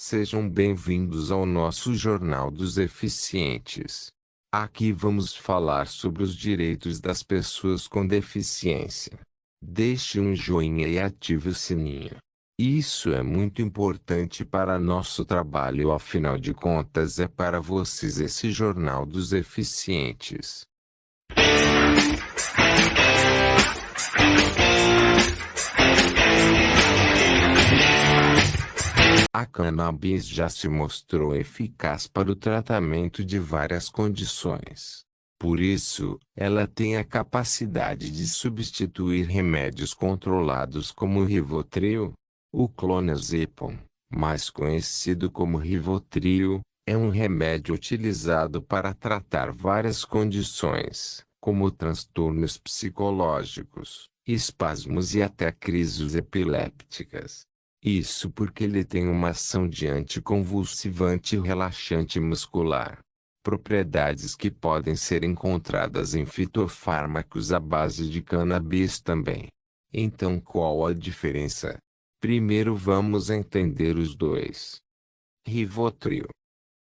Sejam bem-vindos ao nosso Jornal dos Eficientes. Aqui vamos falar sobre os direitos das pessoas com deficiência. Deixe um joinha e ative o sininho. Isso é muito importante para nosso trabalho, afinal de contas é para vocês esse Jornal dos Eficientes. A cannabis já se mostrou eficaz para o tratamento de várias condições. Por isso, ela tem a capacidade de substituir remédios controlados como o Rivotril. O clonazepam, mais conhecido como Rivotril, é um remédio utilizado para tratar várias condições, como transtornos psicológicos, espasmos e até crises epilépticas. Isso porque ele tem uma ação de anticonvulsivante e relaxante muscular. Propriedades que podem ser encontradas em fitofármacos à base de cannabis também. Então qual a diferença? Primeiro vamos entender os dois. Rivotril.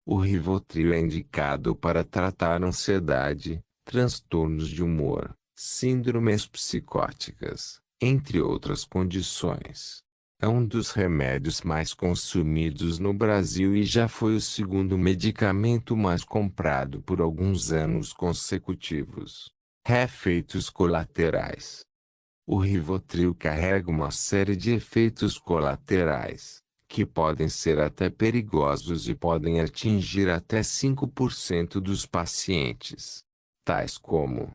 O Rivotril é indicado para tratar ansiedade, transtornos de humor, síndromes psicóticas, entre outras condições. É um dos remédios mais consumidos no Brasil e já foi o segundo medicamento mais comprado por alguns anos consecutivos. Efeitos colaterais. O Rivotril carrega uma série de efeitos colaterais, que podem ser até perigosos e podem atingir até 5% dos pacientes, tais como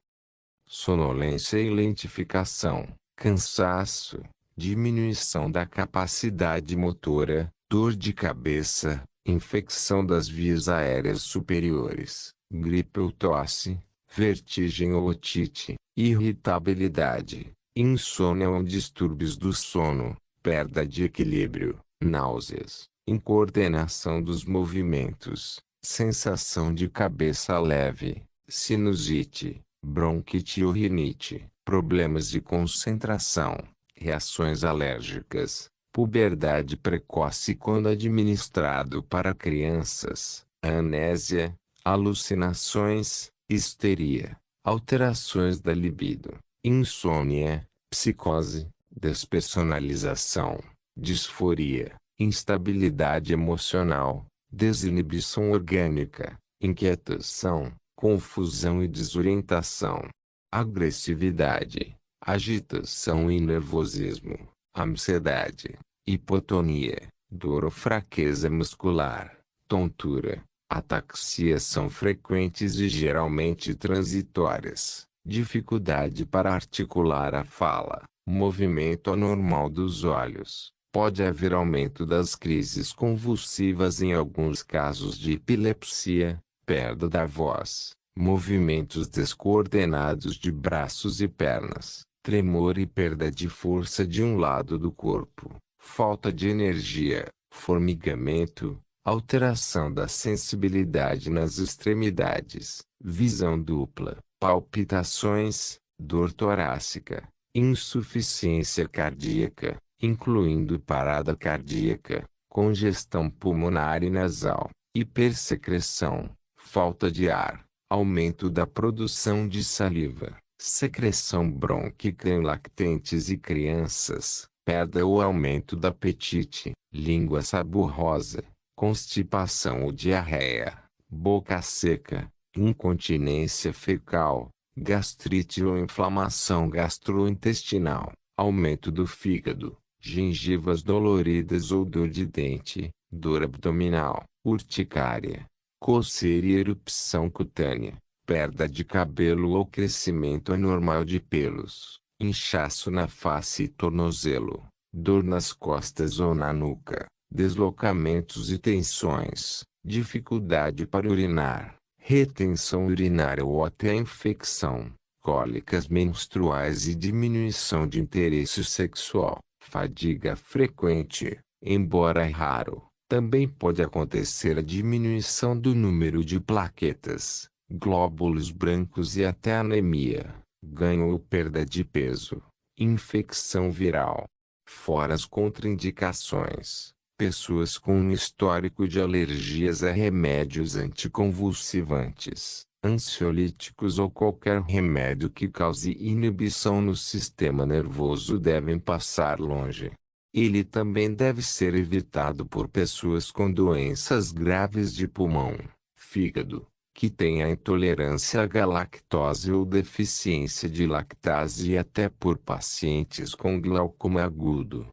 sonolência e lentificação, cansaço, diminuição da capacidade motora, dor de cabeça, infecção das vias aéreas superiores, gripe ou tosse, vertigem ou otite, irritabilidade, insônia ou distúrbios do sono, perda de equilíbrio, náuseas, incoordenação dos movimentos, sensação de cabeça leve, sinusite, bronquite ou rinite, problemas de concentração, reações alérgicas, puberdade precoce quando administrado para crianças, amnésia, alucinações, histeria, alterações da libido, insônia, psicose, despersonalização, disforia, instabilidade emocional, desinibição orgânica, inquietação, confusão e desorientação, agressividade, agitação e nervosismo, ansiedade, hipotonia, dor ou fraqueza muscular, tontura, ataxia são frequentes e geralmente transitórias, dificuldade para articular a fala, movimento anormal dos olhos. Pode haver aumento das crises convulsivas em alguns casos de epilepsia, perda da voz, movimentos descoordenados de braços e pernas, tremor e perda de força de um lado do corpo, falta de energia, formigamento, alteração da sensibilidade nas extremidades, visão dupla, palpitações, dor torácica, insuficiência cardíaca, incluindo parada cardíaca, congestão pulmonar e nasal, hipersecreção, falta de ar, aumento da produção de saliva, secreção brônquica em lactentes e crianças, perda ou aumento do apetite, língua saborrosa, constipação ou diarreia, boca seca, incontinência fecal, gastrite ou inflamação gastrointestinal, aumento do fígado, gengivas doloridas ou dor de dente, dor abdominal, urticária, coceira e erupção cutânea, perda de cabelo ou crescimento anormal de pelos, inchaço na face e tornozelo, dor nas costas ou na nuca, deslocamentos e tensões, dificuldade para urinar, retenção urinária ou até infecção, cólicas menstruais e diminuição de interesse sexual, fadiga frequente, embora raro. Também pode acontecer a diminuição do número de plaquetas, glóbulos brancos e até anemia, ganho ou perda de peso, infecção viral. Fora as contraindicações, pessoas com um histórico de alergias a remédios anticonvulsivantes, ansiolíticos ou qualquer remédio que cause inibição no sistema nervoso devem passar longe. Ele também deve ser evitado por pessoas com doenças graves de pulmão, fígado, que tenha intolerância à galactose ou deficiência de lactase e até por pacientes com glaucoma agudo.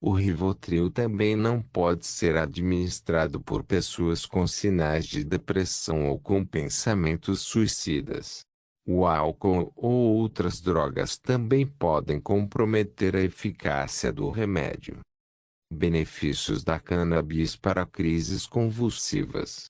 O Rivotril também não pode ser administrado por pessoas com sinais de depressão ou com pensamentos suicidas. O álcool ou outras drogas também podem comprometer a eficácia do remédio. Benefícios da cannabis para crises convulsivas.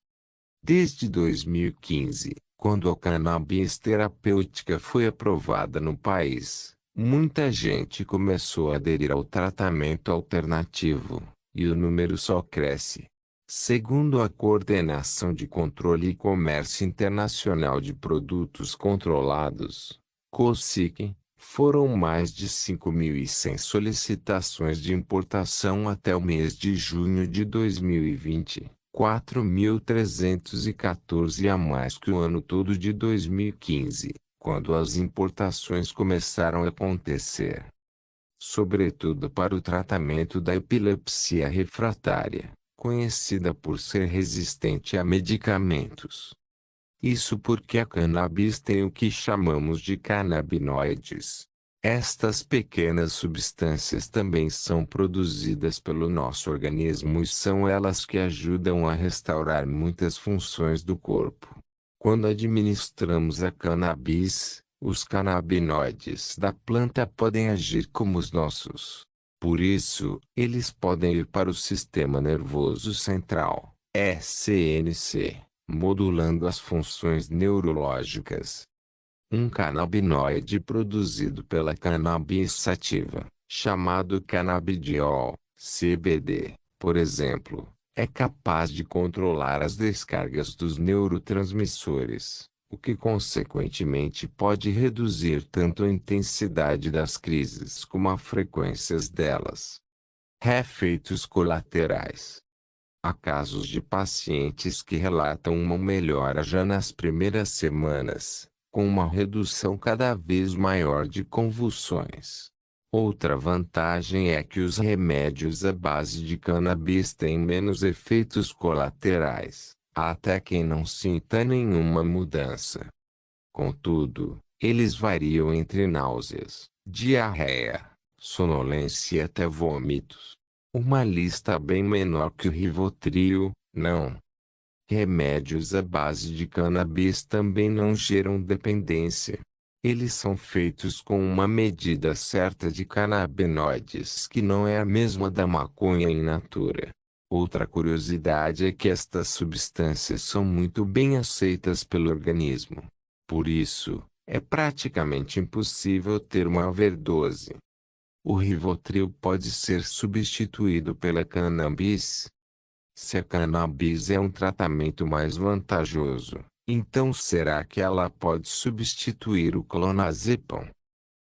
Desde 2015, quando a cannabis terapêutica foi aprovada no país, muita gente começou a aderir ao tratamento alternativo, e o número só cresce. Segundo a Coordenação de Controle e Comércio Internacional de Produtos Controlados, (COSIC), foram mais de 5.100 solicitações de importação até o mês de junho de 2020, 4.314 a mais que o ano todo de 2015, quando as importações começaram a acontecer. Sobretudo para o tratamento da epilepsia refratária, conhecida por ser resistente a medicamentos. Isso porque a cannabis tem o que chamamos de canabinoides. Estas pequenas substâncias também são produzidas pelo nosso organismo e são elas que ajudam a restaurar muitas funções do corpo. Quando administramos a cannabis, os canabinoides da planta podem agir como os nossos. Por isso, eles podem ir para o sistema nervoso central, SNC, modulando as funções neurológicas. Um canabinoide produzido pela cannabis sativa, chamado canabidiol, CBD, por exemplo, é capaz de controlar as descargas dos neurotransmissores, o que consequentemente pode reduzir tanto a intensidade das crises como a frequência delas. Efeitos colaterais. Há casos de pacientes que relatam uma melhora já nas primeiras semanas, com uma redução cada vez maior de convulsões. Outra vantagem é que os remédios à base de cannabis têm menos efeitos colaterais, até quem não sinta nenhuma mudança. Contudo, eles variam entre náuseas, diarreia, sonolência e até vômitos. Uma lista bem menor que o Rivotril, não. Remédios à base de cannabis também não geram dependência. Eles são feitos com uma medida certa de canabinoides que não é a mesma da maconha in natura. Outra curiosidade é que estas substâncias são muito bem aceitas pelo organismo. Por isso, é praticamente impossível ter uma overdose. O Rivotril pode ser substituído pela cannabis. Se a cannabis é um tratamento mais vantajoso, então será que ela pode substituir o clonazepam?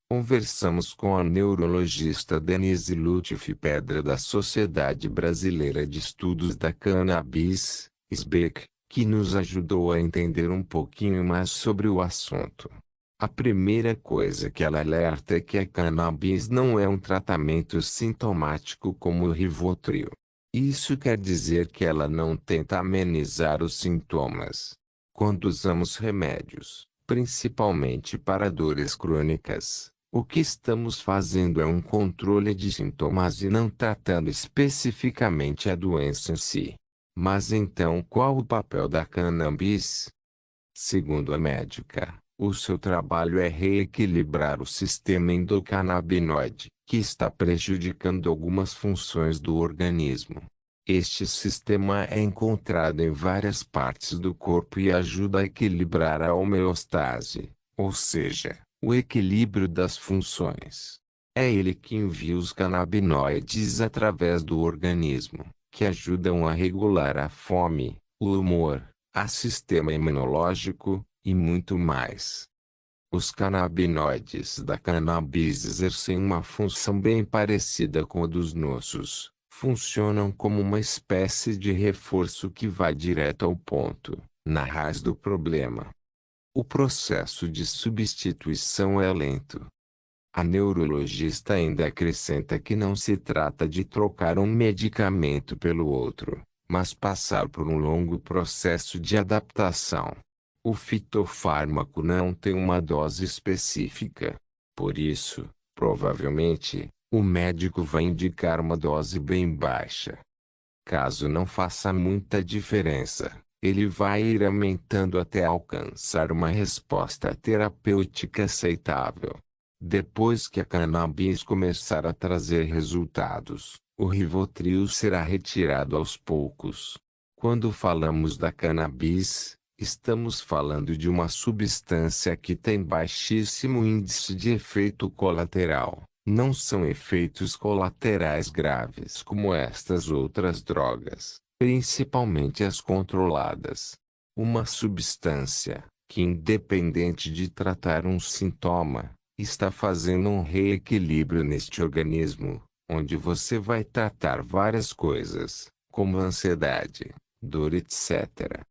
Conversamos com a neurologista Denise Lutfi Pedra da Sociedade Brasileira de Estudos da Cannabis, SBEC, que nos ajudou a entender um pouquinho mais sobre o assunto. A primeira coisa que ela alerta é que a cannabis não é um tratamento sintomático como o Rivotril. Isso quer dizer que ela não tenta amenizar os sintomas. Quando usamos remédios, principalmente para dores crônicas, o que estamos fazendo é um controle de sintomas e não tratando especificamente a doença em si. Mas então qual o papel da cannabis? Segundo a médica, o seu trabalho é reequilibrar o sistema endocannabinoide, que está prejudicando algumas funções do organismo. Este sistema é encontrado em várias partes do corpo e ajuda a equilibrar a homeostase, ou seja, o equilíbrio das funções. É ele que envia os canabinoides através do organismo, que ajudam a regular a fome, o humor, o sistema imunológico, e muito mais. Os canabinoides da cannabis exercem uma função bem parecida com a dos nossos funcionam como uma espécie de reforço que vai direto ao ponto, na raiz do problema. O processo de substituição é lento. A neurologista ainda acrescenta que não se trata de trocar um medicamento pelo outro, mas passar por um longo processo de adaptação. O fitofármaco não tem uma dose específica. Por isso, provavelmente, o médico vai indicar uma dose bem baixa. Caso não faça muita diferença, ele vai ir aumentando até alcançar uma resposta terapêutica aceitável. Depois que a cannabis começar a trazer resultados, o Rivotril será retirado aos poucos. Quando falamos da cannabis, estamos falando de uma substância que tem baixíssimo índice de efeito colateral. Não são efeitos colaterais graves como estas outras drogas, principalmente as controladas. Uma substância que, independente de tratar um sintoma, está fazendo um reequilíbrio neste organismo, onde você vai tratar várias coisas, como ansiedade, dor, etc.